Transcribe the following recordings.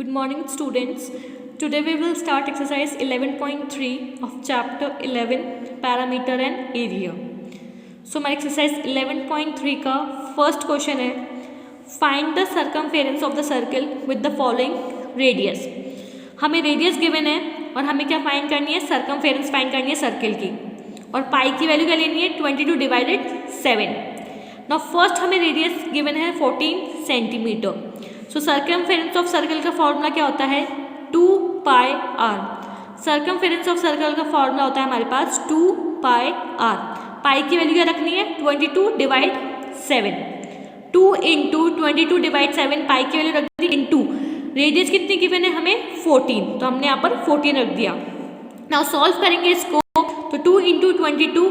Good morning, students. Today we will start exercise 11.3 of chapter 11 parameter and area. So हमारे exercise 11.3 का first question है find the circumference of the circle with the following radius. हमें radius given है और हमें क्या find करनी है, circumference find करनी है circle की और पाई की वैल्यू क्या लेनी है 22 डिवाइडेड 7. नाउ फर्स्ट हमें रेडियस गिवन है 14 centimetre. So circumference of circle का फॉर्मूला क्या होता है 2 pi are. Circumference of circle का फॉर्मूला होता है हमारे पास 2 पाई आर. पाई की वैल्यू क्या रखनी है 22 डिवाइड 7. 2 इंटू 22 डिवाइड 7 पाई की वैल्यू रख दी इंटू रेडियस कितनी गिवन है हमें 14, तो हमने यहाँ पर 14 रख दिया. नाउ सॉल्व करेंगे इसको तो 2 इंटू 22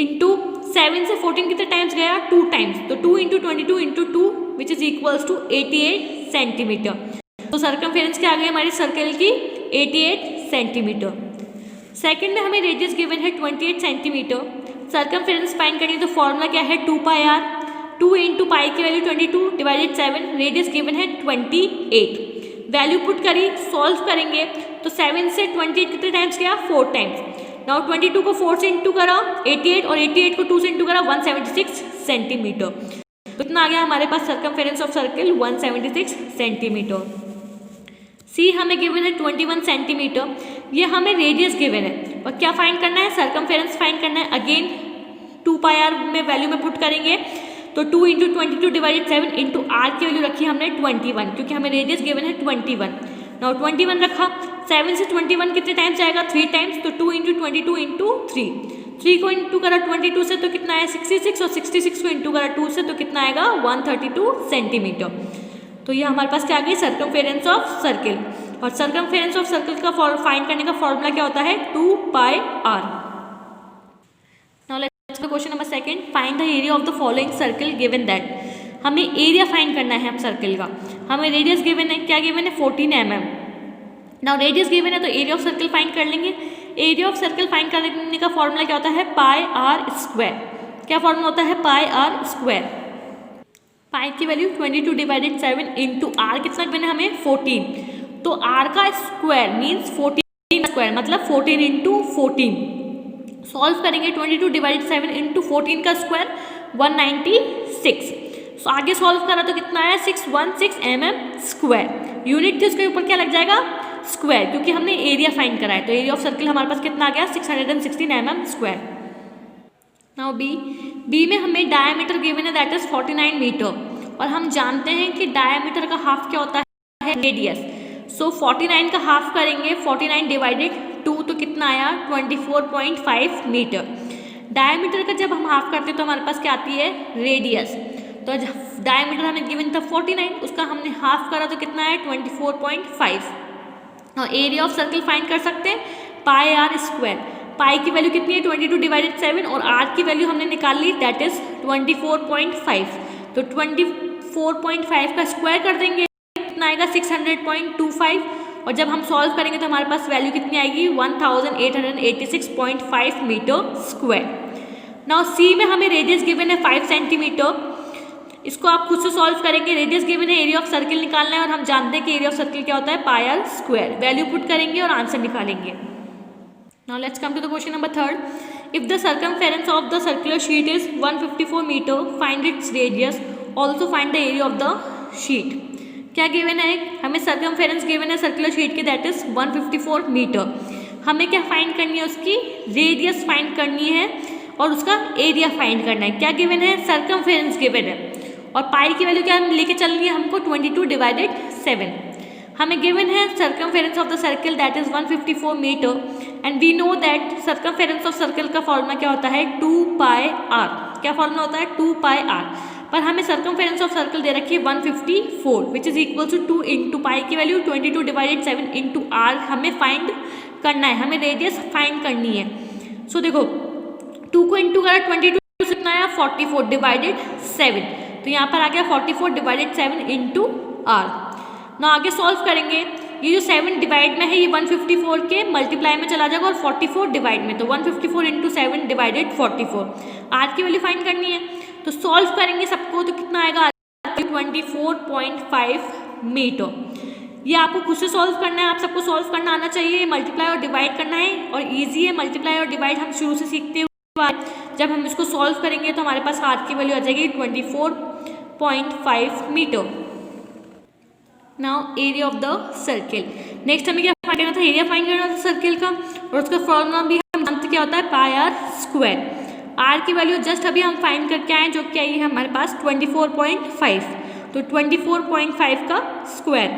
इंटू 7 से 14 कितने टाइम्स गया 2 टाइम्स, तो 2 into 22 into 2 which is equals to 88 centimetre. तो सर्कमफेरेंस क्या आ गई हमारी सर्कल की 88 सेंटीमीटर. सेकंड में हमें रेडियस गिवन है 28 सेंटीमीटर. सर्कमफेरेंस फाइंड करनी है तो फॉर्मूला क्या है 2 पाई आर. 2 इंटू पाई की वैल्यू 22 डिवाइडेड 7, रेडियस गिवन है 28. वैल्यू पुट करी सॉल्व करेंगे तो 7 से 28 कितने टाइम्स गया 4 टाइम्स. नाउ 22 को 4 से इंटू करा 88 और 88 को 2 से इंटू करा 176 सेंटीमीटर. तो इतना आ गया हमारे पास सर्कमफेरेंस ऑफ सर्कल 176 सेंटीमीटर. सी हमें गिवन है 21 सेंटीमीटर. ये हमें रेडियस गिवन है और क्या फाइंड करना है सर्कमफेरेंस फाइंड करना है. अगेन 2 पाई आर में वैल्यू में पुट करेंगे तो 2 इंटू 22 डिवाइडेड 7 इंटू आर की वैल्यू रखी हमने 21 क्योंकि हमें रेडियस गिवन है 21. नाउ 21 रखा 7 से 21 कितने टाइम्स जाएगा 3 टाइम्स, तो 2 इंटू 22 इंटू 3 को इंटू करा 22 से तो कितना है 66 और 66 को इंटू करा 2 से तो कितना आएगा 132 सेंटीमीटर. तो ये हमारे पास क्या आ गई सर्कमफेरेंस ऑफ सर्कल. और सर्कमफेरेंस ऑफ सर्कल का फाइंड करने का फॉर्मूला क्या होता है 2 pi r. Now let's go question number second. Find the area of the following circle given that. हमें एरिया फाइंड करना है हम सर्कल का. हमें रेडियस गिवन है, क्या गिवन है 14 mm. नाउ रेडियस गिवन है तो एरिया ऑफ सर्कल फाइंड कर लेंगे. एरिया ऑफ सर्कल फाइंड करने का फॉर्मूला क्या होता है पाई आर स्क्वायर. क्या फॉर्मूला होता है पाई आर स्क्वायर. पाई की वैल्यू 22 डिवाइडेड 7 इंटू आर कितना गिवन है हमें 14, तो आर का स्क्वायर मीन्स 14 स्क्वायर मतलब 14 इंटू 14. सॉल्व करेंगे 22 डिवाइडेड 7 इंटू 14 का स्क्वायर 196. सो आगे सॉल्व करा तो कितना आया 616 mm स्क्वायर. यूनिट थी उसके ऊपर क्या लग जाएगा स्क्वायर क्योंकि हमने एरिया फाइंड करा है. तो एरिया ऑफ सर्कल हमारे पास कितना आ गया 616 mm स्क्वायर. नाउ बी में हमें डायमीटर गिवन है दैट इज 49 मीटर और हम जानते हैं कि डायमीटर का हाफ क्या होता है रेडियस. सो 49 का हाफ करेंगे 49 डिवाइडेड 2 तो कितना आया 24.5 मीटर. डायमीटर का जब हम हाफ करते हैं तो हमारे पास क्या आती है रेडियस. तो डायमीटर हमें गिवन था 49, उसका हमने हाफ करा तो कितना है 24.5. और एरिया ऑफ सर्कल फाइंड कर सकते हैं पाई आर स्क्वायर. पाई की वैल्यू कितनी है 22 डिवाइडेड 7 और आर की वैल्यू हमने निकाल ली दैट इज 24.5. तो 24.5 का स्क्वायर कर देंगे कितना आएगा 600.25 और जब हम सॉल्व करेंगे तो हमारे पास वैल्यू कितनी आएगी 1886.5 मीटर स्क्वायर. नाउ सी में हमें रेडियस गिवन है 5 सेंटीमीटर. इसको आप खुद से सॉल्व करेंगे. रेडियस गिवन है एरिया ऑफ सर्कल निकालना है और हम जानते हैं कि एरिया ऑफ सर्कल क्या होता है pi r square. Value put करेंगे और आंसर निकालेंगे. Now let's come to the question number third. If the circumference of the circular sheet is 154 metre find its radius also find the area of the sheet. क्या given है हमें circumference given है circular sheet की that is 154 metre. हमें क्या find करनी है उसकी रेडियस फाइंड करनी है और उसका एरिया फाइंड करना है. क्या गिवन है सर्कमफेरेंस गिवन है और पाई की वैल्यू क्या लेके चलनी है हमको 22 डिवाइडेड 7. हमें गिवन है circumference of the circle that is 154 metre and we know that circumference of circle का फॉर्मूला क्या होता है 2 पाई आर. क्या फॉर्मूला होता है 2 पाई आर. पर हमें सर्कमफेरेंस ऑफ सर्कल दे रखी है 154 which is equal to 2 into pi की वैल्यू 22 डिवाइडेड 7 इंटू आर हमें फाइंड करना है. हमें रेडियस फाइंड करनी है. सो देखो 2 को इंटू करा 22 कितना आया 44 डिवाइडेड 7, तो यहाँ पर आ गया 44 डिवाइडेड 7 इंटू आर. ना आगे सॉल्व करेंगे ये जो 7 डिवाइड में है ये 154 के मल्टीप्लाई में चला जाएगा और 44 डिवाइड में, तो 154 इंटू 7 डिवाइडेड 44. आर की वैल्यू फाइंड करनी है तो सॉल्व करेंगे सबको तो कितना आएगा 24.5 मीटर. ये आपको खुद से सॉल्व करना है, आप सबको सॉल्व करना आना चाहिए। मल्टीप्लाई और डिवाइड करना है और इजी है। मल्टीप्लाई और डिवाइड हम शुरू से सीखते हुए, जब हम इसको सॉल्व करेंगे तो हमारे पास आर की वैल्यू आ जाएगी 24.5 metre. Now area of the circle. Next हमें क्या फाइंड करना था, एरिया फाइंड करना था सर्किल का, और उसका फॉर्मूला भी हम जानते क्या होता है, पाई आर स्क्वायर। आर की वैल्यू जस्ट अभी हम फाइंड करके आए जो कि आई है हमारे पास 24.5, तो 24.5 का स्क्वायर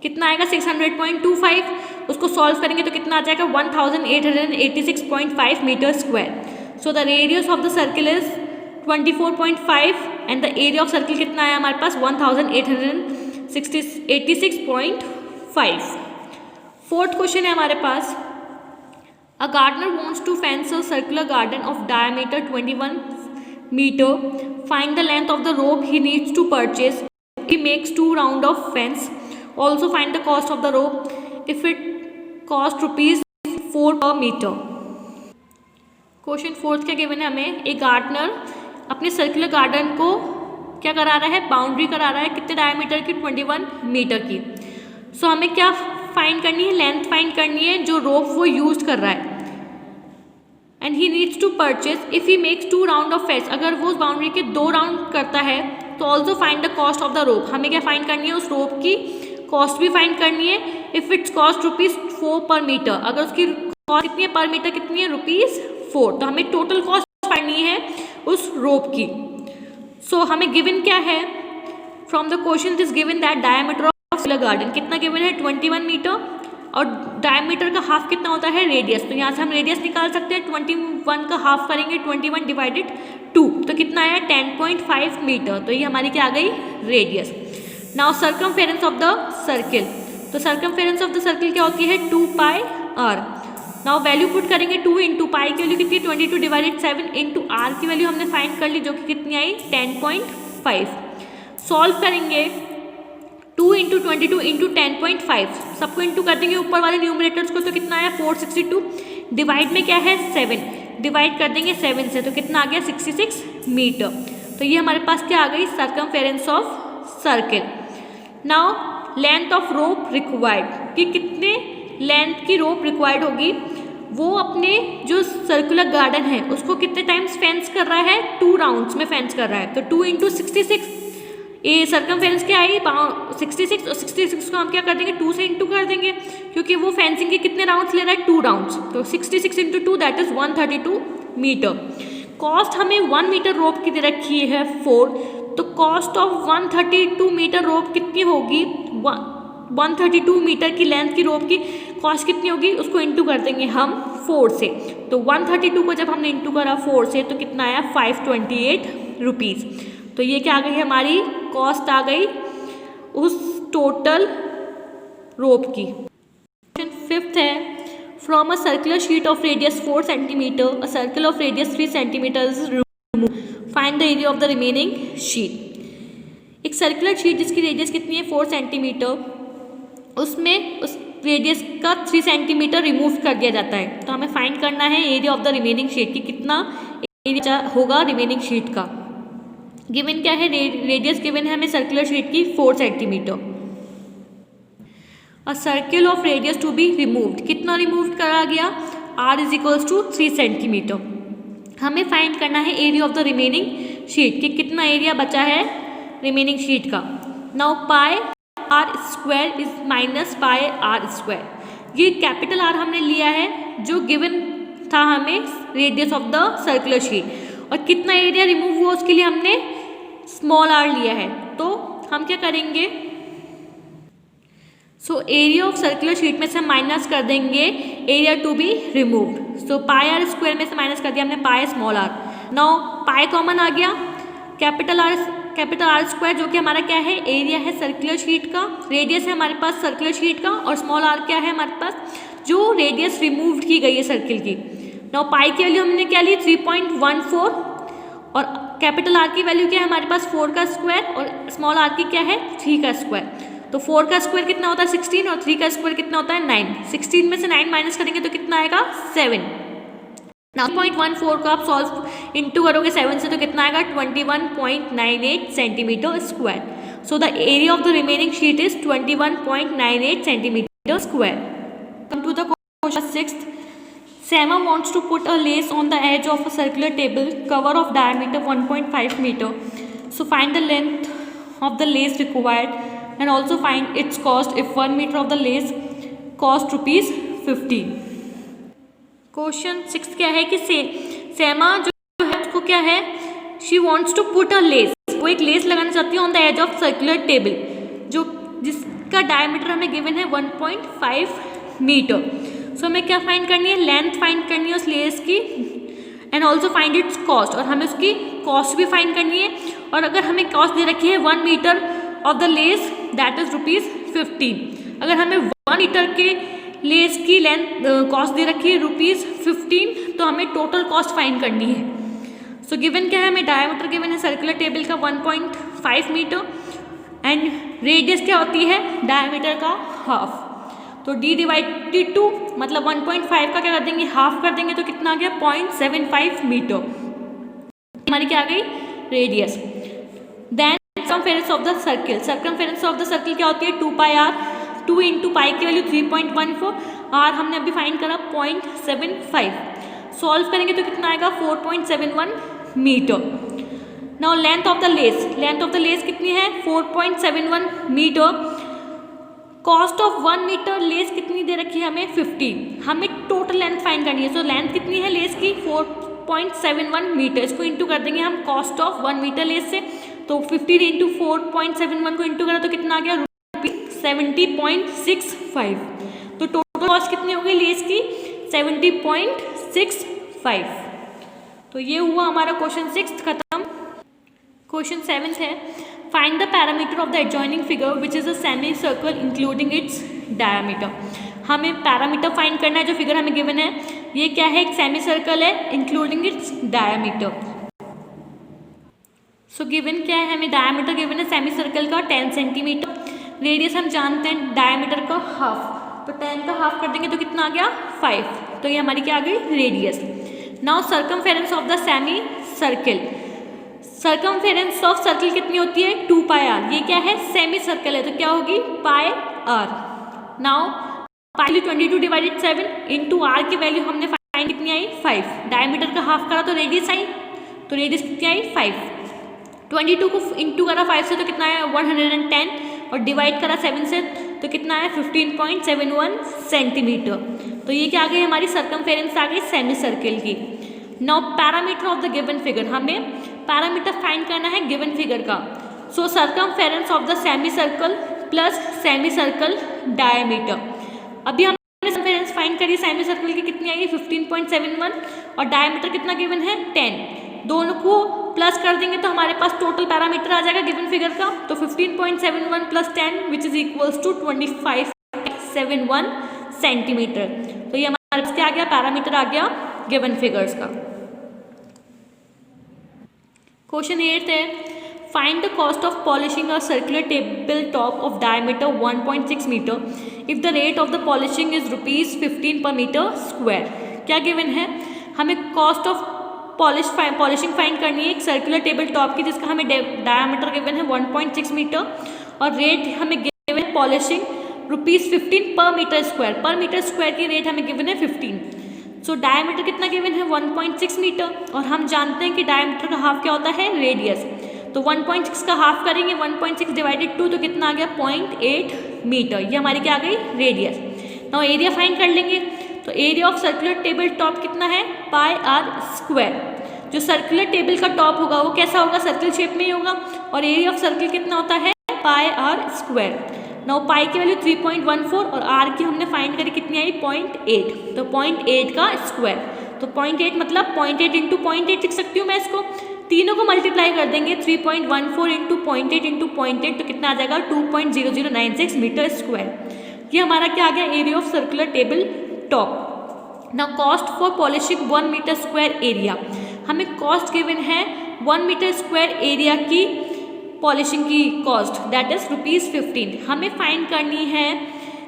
कितना आएगा 600.25, उसको सॉल्व करेंगे तो कितना आ जाएगा 1886.5 metre square. So the radius of the circle is 24.5 and the area of circle कितना है हमारे पास 1886.5। फोर्थ क्वेश्चन है हमारे पास, a gardener wants to fence a circular garden of diameter 21 metre, find the length of the rope he needs to purchase, he makes 2 round of fence, also find the cost of the rope if it cost rupees 4 per meter। Question fourth क्या given है हमें, एक gardener अपने circular garden को क्या करा रहा है, बाउंड्री करा रहा है, कितने डायमीटर की 21 मीटर की। सो हमें क्या फाइंड करनी है, लेंथ फाइंड करनी है जो रोप वो यूज कर रहा है। And he needs to purchase if he makes 2 round of fence, अगर वो उस बाउंड्री के 2 राउंड करता है तो also find the cost of the रोप, हमें क्या फाइंड करनी है, उस रोप की कॉस्ट भी फाइंड करनी है। इफ इट्स कॉस्ट ₹4 पर मीटर, अगर उसकी कॉस्ट कितनी है पर मीटर, कितनी है ₹4, तो हमें टोटल कॉस्ट फाइंड है उस रोप की। सो हमें गिवन क्या है, from the question is given that diameter of circular garden कितना गिवन है 21 मीटर, और डायमीटर का हाफ कितना होता है रेडियस, तो यहाँ से हम रेडियस निकाल सकते हैं। 21 का हाफ करेंगे 21 डिवाइडेड 2, तो कितना आया 10.5 मीटर, तो ये हमारी क्या आ गई radius. Now circumference of the circle, तो सर्कमफेरेंस ऑफ द सर्किल क्या होती है 2 pi r. Now value put करेंगे 2 इंटू पाई की वैल्यू कितनी 22 डिवाइडेड 7 इंटू आर की वैल्यू हमने फाइंड कर ली जो कि कितनी आई 10.5। सॉल्व करेंगे 2 इंटू 22 इंटू 10.5, सबको इंटू कर देंगे ऊपर वाले न्यूमरेटर्स को, तो कितना आया 462, डिवाइड में क्या है 7, डिवाइड कर देंगे 7 से, तो कितना आ गया 66 मीटर। तो ये हमारे पास क्या आ गई circumference of circle. Now length of rope required, कि कितने लेंथ की रोप रिक्वायर्ड होगी, वो अपने जो सर्कुलर गार्डन है उसको कितने टाइम्स फेंस कर रहा है 2 राउंड्स में फेंस कर रहा है, तो 2 इंटू 66, ये सर्कमफेरेंस क्या आई 66, और 66 को हम क्या कर देंगे 2 से इंटू कर देंगे, क्योंकि वो फेंसिंग के कितने राउंड्स ले रहा है 2 राउंड्स, तो 66 into 2 that is 132 metre. Cost हमें 1 मीटर रोप की दे रखी है 4, तो कॉस्ट ऑफ 132 मीटर रोप कितनी होगी, 132 मीटर की लेंथ की रोप की कॉस्ट कितनी होगी, उसको इंटू कर देंगे हम 4 से, तो 132 को जब हमने इंटू करा 4 से तो कितना आया 528 रुपीज़। तो ये क्या आ गई हमारी कॉस्ट आ गई उस टोटल रोप की। क्वेश्चन फिफ्थ है, from a circular sheet of radius 4 centimetre a circle of radius 3 centimetre is removed, find the area of the remaining sheet. एक सर्कुलर शीट जिसकी रेडियस कितनी है 4 सेंटीमीटर, उसमें उस रेडियस का 3 सेंटीमीटर रिमूव कर दिया जाता है, तो हमें फाइंड करना है area of the remaining sheet की कितना एरिया होगा रिमेनिंग शीट का। गिवन क्या है, रेडियस गिवन है हमें सर्कुलर शीट की 4 centimetre. A circle of radius to be removed, कितना रिमूव करा गया r is equals to 3 centimetre. हमें फाइंड करना है area of the remaining sheet कि कितना एरिया बचा है रिमेनिंग शीट का। Now pi r square is minus pi r square, ये कैपिटल आर हमने लिया है जो गिवन था हमें radius of the circular sheet, और कितना एरिया रिमूव हुआ उसके लिए हमने स्मॉल आर लिया है, तो हम क्या करेंगे, so area of circular sheet में से माइनस कर देंगे area to be removed. So pi r square में से माइनस कर दिया हमने pi small r. Now pi common आ गया, कैपिटल आर स्क्वायर जो कि हमारा क्या है एरिया है सर्कुलर शीट का, रेडियस है हमारे पास सर्कुलर शीट का, और स्मॉल आर क्या है हमारे पास जो रेडियस रिमूव्ड की गई है सर्किल की। नाउ पाई की वैल्यू हमने क्या ली 3.14, और कैपिटल आर की वैल्यू क्या है हमारे पास 4 का स्क्वायर, और स्मॉल आर की क्या है 3 का स्क्वायर। तो 4 का स्क्वायर कितना होता है 16, और 3 का स्क्वायर कितना होता है 9। 16 में से 9 माइनस करेंगे तो कितना आएगा 7। 9.14 को आप सॉल्व इंटू करोगे 7 से तो कितना आएगा 21.98 centimetre square. So the area of the remaining sheet is 21.98 centimeter square. Come to the question 6th. Sama wants to put a lace on the edge of a circular table cover of diameter 1.5 meter. So find the length of the lace required and also find its cost if 1 meter of the lace cost rupees 15. Question 6 क्या है कि सेमा जो है उसको क्या है, she wants to put a lace, वो एक लेस लगाना चाहती है on the edge of circular table जो जिसका डायमीटर हमें गिवन है 1.5 मीटर. सो हमें क्या फाइंड करनी है, लेंथ फाइंड करनी है उस लेस की and also find its cost, और हमें उसकी कॉस्ट भी फाइंड करनी है. और अगर हमें कॉस्ट दे रखी है 1 metre of the lace that is rupees 15. अगर हमें 1 मीटर के लेस की लेंथ कॉस्ट दे रखी है रुपीज 15, तो हमें टोटल कॉस्ट फाइंड करनी है. सो गिवन क्या है, हमें डायमीटर गिवन है सर्कुलर टेबल का 1.5 मीटर एंड रेडियस क्या होती है डायमीटर का हाफ. तो d/2 मतलब 1.5 का क्या कर देंगे, हाफ कर देंगे, तो कितना आ गया 0.75 मीटर. हमारी क्या आ गई radius. Then circumference of the circle, circumference of the circle क्या होती है 2πr. 2 इंटू पाई की वैल्यू 3.14, आर हमने अभी फाइंड करा 0.75. सॉल्व करेंगे तो कितना आएगा 4.71 metre. Now length of the lace, length of the lace कितनी है 4.71 metre. Cost of 1 metre lace कितनी दे रखी है हमें 15. हमें टोटल लेंथ फाइंड करनी है. सो लेंथ कितनी है लेस की 4.71 मीटर. इसको इंटू कर देंगे हम कॉस्ट ऑफ 1 मीटर लेस से. तो 15 इंटू 4.71 को इंटू करा तो कितना आ गया 70.65. तो टोटल कॉस्ट कितनी हो गई लेस की 70.65. तो ये हुआ हमारा क्वेश्चन 6 खत्म. क्वेश्चन 7 है, find the parameter of the adjoining figure which is a semi circle including its diameter. हमें पैरामीटर फाइंड करना है जो फिगर हमें गिवन है. ये क्या है, एक सेमी सर्कल है including its diameter. So given क्या है, हमें डायमीटर गिवन है सेमी सर्कल का 10 सेंटीमीटर. रेडियस हम जानते हैं डायमीटर का हाफ, तो 10 का हाफ कर देंगे तो कितना आ गया 5. तो ये हमारी क्या आ गई radius. Now circumference of the semi circle, circumference of circle कितनी होती है 2πr. ये क्या है सेमी सर्कल है तो क्या होगी πr. Now pi 22 divided 7 into r की वैल्यू हमने फाइंड कितनी आई 5. डायमीटर का हाफ करा तो रेडियस आई, तो रेडियस कितनी आई 5. 22 को इंटू करा 5 से तो कितना आया 110 और डिवाइड करा 7 से तो कितना आया 15.71 सेंटीमीटर. तो ये क्या आ गई हमारी सर्कमफेरेंस आ गई सेमी सर्कल की. Now parameter of the given figure, हमें पैरामीटर फाइंड करना है गिवन फिगर का. So circumference of the semi circle plus semi circle diameter. अभी हमने सर्कमफेरेंस फाइंड करी सेमी सर्कल की कितनी आई 15.71 और डायमीटर कितना गिवन है 10. दोनों को प्लस कर देंगे तो हमारे पास टोटल पैरामीटर आ जाएगा गिवन फिगर का. तो 15.71 plus 10 which is equals to 25.71 centimetre. तो ये हमारे पास क्या आ गया पैरामीटर आ गया गिवन फिगर्स का. क्वेश्चन 8 है, find the cost of polishing a circular table top of diameter 1.6 metre if the rate of the polishing is ₹15 per metre square. क्या गिवन है, हमें कॉस्ट ऑफ पॉलिशिंग फाइंड करनी है एक circular table top की जिसका हमें डायमीटर गिवन है 1.6 मीटर और रेट हमें गिवन है पॉलिशिंग ₹15 पर मीटर स्क्वायर. पर मीटर स्क्वायर की रेट हमें गिवन है 15. सो डायमीटर कितना गिवन है 1.6 मीटर और हम जानते हैं कि डायमीटर का हाफ क्या होता है रेडियस. तो 1.6 का हाफ करेंगे 1.6 डिवाइडेड 2 तो कितना आ गया 0.8 मीटर. ये हमारी क्या आ गई रेडियस. नाउ एरिया फाइंड कर लेंगे. तो area of circular table top कितना है πr². जो सर्कुलर टेबल का टॉप होगा वो कैसा होगा सर्कल शेप में ही होगा और एरिया ऑफ सर्कल कितना होता है πr². नाउ पाई की वैल्यू 3.14 और आर की हमने फाइंड करी कितनी आई 0.8. तो 0.8 का स्क्वायर. तो 0.8 मतलब 0.8 इंटू 0.8 लिख सकती हूँ मैं इसको. तीनों को मल्टीप्लाई कर देंगे 3.14 इंटू 0.8 इंटू 0.8 तो कितना आ जाएगा 2.0096 मीटर स्क्वायर. ये हमारा क्या आ गया area of circular table top. Now cost for polishing 1 metre square area. हमें कॉस्ट गिवन है 1 मीटर स्क्वायर एरिया की पॉलिशिंग की कॉस्ट दैट इज ₹15. हमें फाइंड करनी है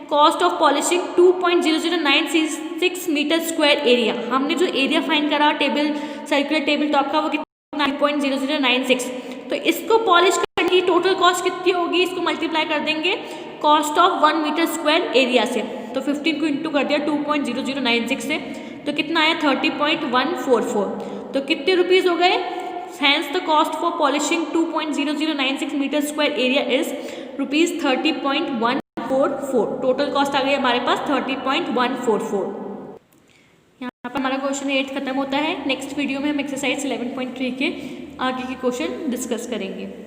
cost of polishing 2.0096 metre square area. हमने जो एरिया फाइंड करा सर्कुलर टेबल टॉप का वो कितना 2.0096. तो इसको पॉलिश करने की टोटल कॉस्ट कितनी होगी, इसको मल्टीप्लाई कर देंगे cost of 1 metre square area से, तो 15 को इंटू कर दिया 2.0096 से, तो कितना आया 30.144, तो कितने रुपीज़ हो गए। Hence the cost for polishing 2.0096 metre square area is ₹30.144। Total cost आ गई हमारे पास 30.144। यहाँ पर हमारा क्वेश्चन 8 खत्म होता है। नेक्स्ट वीडियो में हम एक्सरसाइज 11.3 के आगे के क्वेश्चन डिस्कस करेंगे।